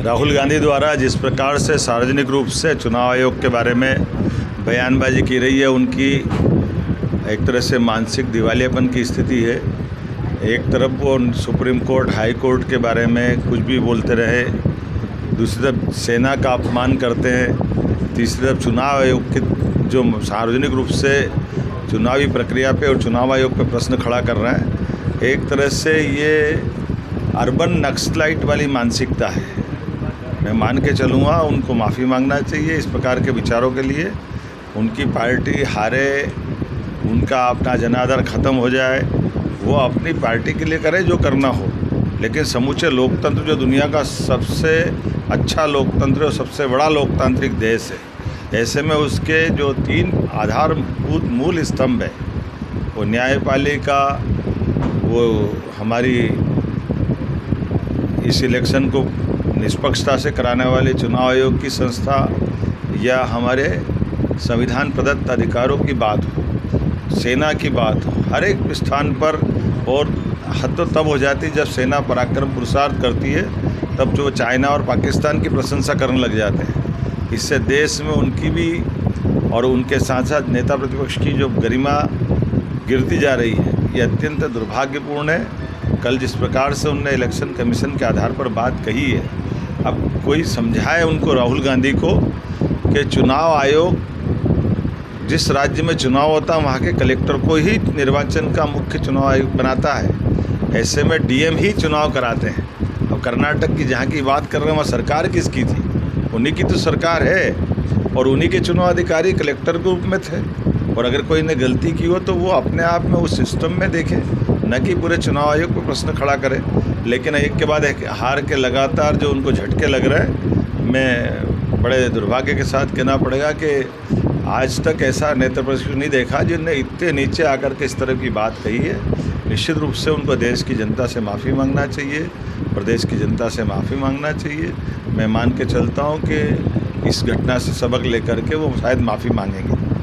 राहुल गांधी द्वारा जिस प्रकार से सार्वजनिक रूप से चुनाव आयोग के बारे में बयानबाजी की रही है, उनकी एक तरह से मानसिक दिवालियापन की स्थिति है। एक तरफ वो सुप्रीम कोर्ट, हाई कोर्ट के बारे में कुछ भी बोलते रहे, दूसरी तरफ सेना का अपमान करते हैं, तीसरी तरफ चुनाव आयोग के जो सार्वजनिक रूप से चुनावी प्रक्रिया पे और चुनाव आयोग पे प्रश्न खड़ा कर रहे हैं। एक तरह से ये अर्बन नक्सलाइट वाली मानसिकता है। मैं मान के चलूँगा उनको माफ़ी मांगना चाहिए इस प्रकार के विचारों के लिए। उनकी पार्टी हारे, उनका अपना जनादर ख़त्म हो जाए, वो अपनी पार्टी के लिए करे जो करना हो, लेकिन समूचे लोकतंत्र जो दुनिया का सबसे अच्छा लोकतंत्र और सबसे बड़ा लोकतांत्रिक देश है, ऐसे में उसके जो 3 आधारभूत मूल स्तंभ है, वो न्यायपालिका, वो हमारी इस इलेक्शन को निष्पक्षता से कराने वाले चुनाव आयोग की संस्था, या हमारे संविधान प्रदत्त अधिकारों की बात हो, सेना की बात हो, हर एक स्थान पर। और हद तो तब हो जाती जब सेना पराक्रम पुरुषार्थ करती है, तब जो चाइना और पाकिस्तान की प्रशंसा करने लग जाते हैं। इससे देश में उनकी भी और उनके साथ साथ नेता प्रतिपक्ष की जो गरिमा गिरती जा रही है, ये अत्यंत दुर्भाग्यपूर्ण है। कल जिस प्रकार से उनने इलेक्शन कमीशन के आधार पर बात कही है, अब कोई समझाए उनको, राहुल गांधी को, कि चुनाव आयोग जिस राज्य में चुनाव होता है वहाँ के कलेक्टर को ही निर्वाचन का मुख्य चुनाव आयोग बनाता है। ऐसे में डीएम ही चुनाव कराते हैं। अब कर्नाटक की जहाँ की बात कर रहे हैं, वहाँ सरकार किसकी थी? उन्हीं की तो सरकार है, और उन्हीं के चुनाव अधिकारी कलेक्टर के रूप में थे। और अगर कोई ने गलती की हो तो वो अपने आप में उस सिस्टम में देखे, न कि पूरे चुनाव आयोग पर प्रश्न खड़ा करे। लेकिन एक के बाद एक हार के लगातार जो उनको झटके लग रहे हैं, मैं बड़े दुर्भाग्य के साथ कहना पड़ेगा कि आज तक ऐसा नेता प्रतिपक्ष नहीं देखा जिनने इतने नीचे आकर के इस तरह की बात कही है। निश्चित रूप से उनको देश की जनता से माफ़ी मांगना चाहिए, प्रदेश की जनता से माफ़ी मांगना चाहिए। मैं मान के चलता हूँ कि इस घटना से सबक लेकर के वो शायद माफ़ी मांगेंगे।